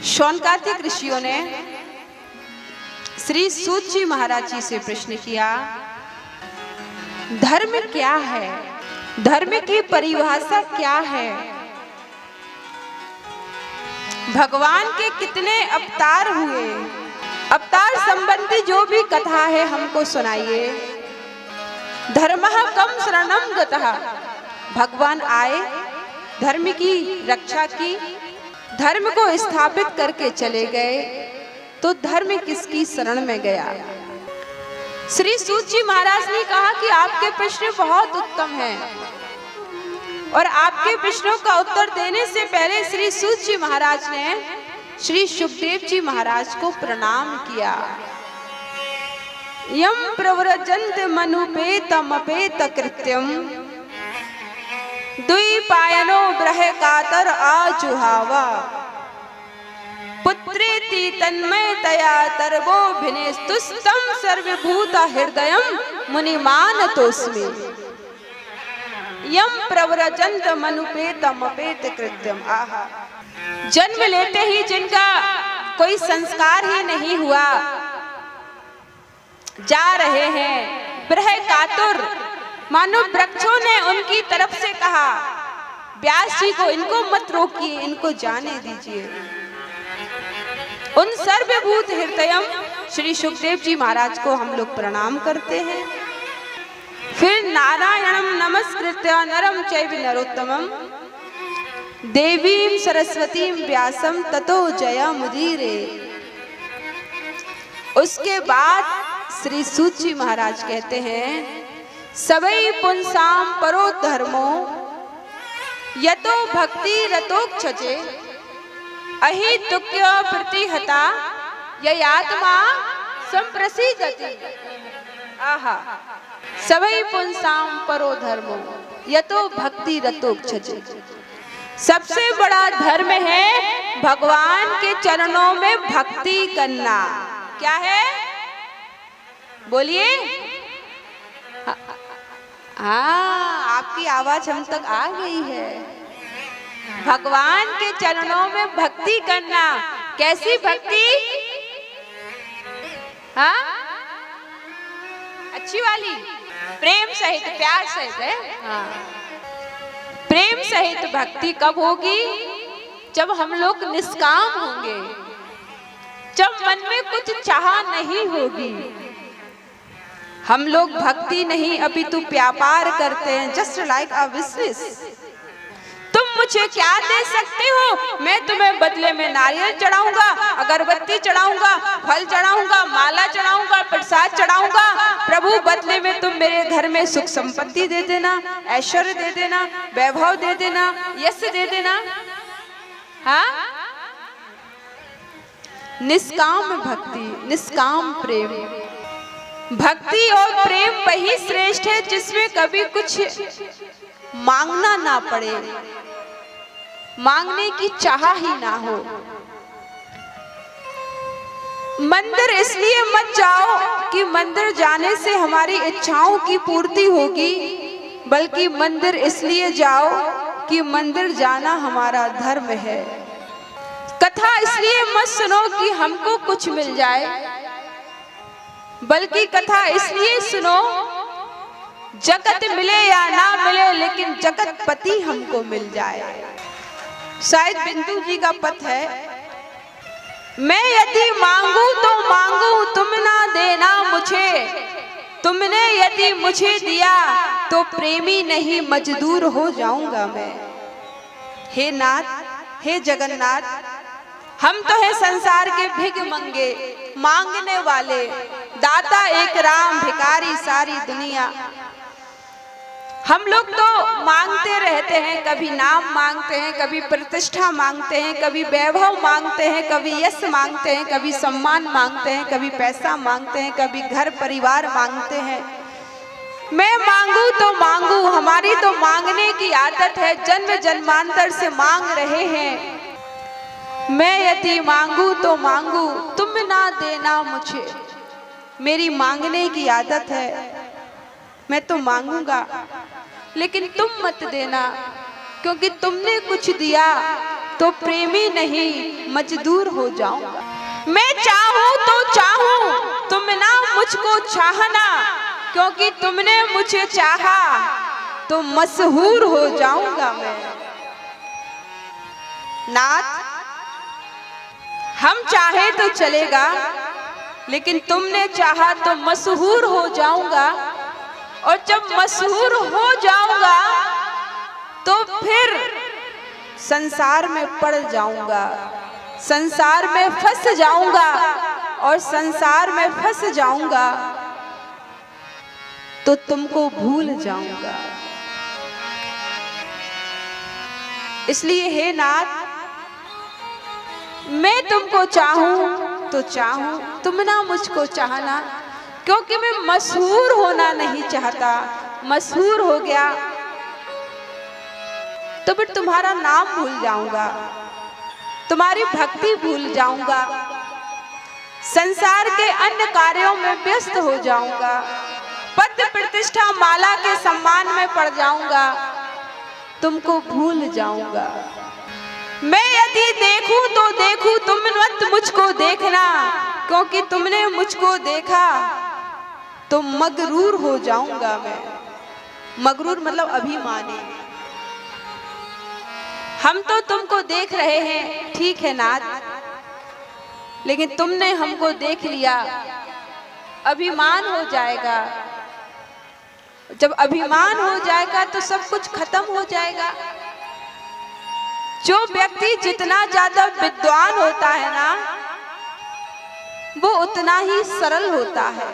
शौनकादिक ऋषियों ने श्री सूत जी महाराज जी से प्रश्न किया, धर्म क्या है? धर्म की परिभाषा क्या है? भगवान के कितने अवतार हुए? अवतार संबंधी जो भी कथा है हमको सुनाइए। धर्मः कम शरणम गतः, भगवान आए, धर्म की रक्षा की, धर्म को स्थापित करके चले गए, तो धर्म किसकी शरण में गया? श्री सूत जी महाराज ने कहा कि आपके प्रश्न बहुत उत्तम हैं और आपके प्रश्नों का उत्तर देने से पहले श्री सूत जी महाराज ने श्री सुखदेव जी महाराज को प्रणाम किया। यम प्रव्रजंत मनुपेतमपेत कृत्यम द्विपायनो ब्रह कातर आजुहावा पुत्रेति तन्मयतया तर्वो भिनेस्तुस्तम सर्वभूत हृदयम मुनिमानतोस्मि। यम प्रव्रजंत मनुपेतमपेत कृत्यम। आहा, जन्म लेते ही जिनका कोई संस्कार ही नहीं हुआ, जा रहे हैं ब्रह कातुर, मानो वृक्षों ने उनकी तरफ से कहा, व्यास जी को इनको मत रोकिए, इनको जाने दीजिए। उन सर्वभूत हृदयम श्री सुखदेव जी महाराज को हम लोग प्रणाम करते हैं। फिर नारायणम नमस्कृत्य नरम चैव नरोत्तमम देवीं सरस्वतीं व्यासम ततो जयमुदीरे। उसके बाद श्री सूत जी महाराज कहते हैं, सवै पुंसाम परो धर्मो यतो भक्ति रतोक्षजे अहि तुक्य प्रतिहता ययात्मा संप्रसीदति। आहा, सवै पुंसाम परो धर्मो यतो भक्ति रतोक्षजे। सबसे बड़ा धर्म है भगवान के चरणों में भक्ति करना। क्या है? बोलिए। हाँ, आपकी आवाज हम तक आ गई है। भगवान के चरणों में भक्ति करना। कैसी भक्ति? हाँ, अच्छी वाली, प्रेम सहित, प्यार सहित है। हाँ, प्रेम सहित भक्ति कब होगी? जब हम लोग निष्काम होंगे, जब मन में कुछ चाह नहीं होगी। हम लोग भक्ति नहीं अपितु व्यापार करते हैं। Just like a business. तुम मुझे क्या दे सकते हो? मैं तुम्हें बदले में नारियल चढ़ाऊंगा, अगरबत्ती चढ़ाऊंगा, फल चढ़ाऊंगा, माला चढ़ाऊंगा, प्रसाद चढ़ाऊंगा। प्रभु बदले में तुम मेरे घर में सुख संपत्ति दे देना, ऐश्वर्य दे देना, वैभव दे देना, यश दे देना। हाँ, निष्काम भक्ति, निष्काम प्रेम। भक्ति और प्रेम वही श्रेष्ठ है जिसमें कभी कुछ मांगना ना पड़े, मांगने की चाह ही ना हो। मंदिर इसलिए मत जाओ कि मंदिर जाने से हमारी इच्छाओं की पूर्ति होगी, बल्कि मंदिर इसलिए जाओ कि मंदिर जाना हमारा धर्म है। कथा इसलिए मत सुनो कि हमको कुछ मिल जाए, बल्कि कथा इसलिए सुनो, जगत मिले या ना मिले लेकिन जगत पति हमको मिल जाए। शायद बिंदु जी का पद है, मैं यदि मांगू तो मांगू तुम ना देना मुझे, तुमने यदि मुझे दिया तो प्रेमी नहीं मजदूर हो जाऊंगा मैं। हे नाथ, हे जगन्नाथ, हम तो है संसार के भिख मंगे, मांगने वाले, दाता एक राम, भिखारी सारी दुनिया। हम लोग तो मांगते रहते हैं, कभी नाम मांगते हैं, कभी प्रतिष्ठा मांगते हैं, कभी वैभव मांगते हैं, कभी यश मांगते हैं, कभी सम्मान मांगते हैं, कभी पैसा मांगते हैं, कभी घर परिवार मांगते हैं। मैं मांगू तो मांगू, हमारी तो मांगने की आदत है, जन्म जन्मांतर से मांग रहे हैं। मैं यदि मांगू तो मांगू तुम ना देना मुझे, मेरी मांगने की आदत है। मैं तो मांगूंगा लेकिन तुम मत देना, क्योंकि तुमने कुछ दिया तो प्रेमी नहीं मजदूर हो जाऊंगा। मैं चाहूं तो चाहूं तुम ना मुझको चाहना, क्योंकि तुमने मुझे चाहा तो मशहूर हो जाऊंगा मैं। नाथ, हम चाहे तो चलेगा, लेकिन तुमने चाहा तो मशहूर हो जाऊंगा, और जब मशहूर हो जाऊंगा तो फिर संसार में पड़ जाऊंगा, संसार में फंस जाऊंगा, और संसार में फंस जाऊंगा तो तुमको भूल जाऊंगा। इसलिए हे नाथ, मैं तुमको चाहूं तो चाहूं, तुम ना मुझको चाहना, क्योंकि मैं मशहूर होना नहीं चाहता। मशहूर हो गया तो फिर तुम्हारा नाम भूल जाऊंगा, तुम्हारी भक्ति भूल जाऊंगा, संसार के अन्य कार्यों में व्यस्त हो जाऊंगा, पद प्रतिष्ठा माला के सम्मान में पड़ जाऊंगा, तुमको भूल जाऊंगा। मैं यदि देखूं तो देखूं, तुम मत मुझको देखना, क्योंकि तुमने मुझको देखा तो मगरूर हो जाऊंगा मैं। मगरूर मतलब अभिमानी। हम तो तुमको देख रहे हैं, ठीक है नाथ, लेकिन तुमने हमको देख लिया, अभिमान हो जाएगा। जब अभिमान हो जाएगा तो सब कुछ खत्म हो जाएगा। जो व्यक्ति जितना ज्यादा विद्वान होता है ना, वो उतना ही सरल होता है।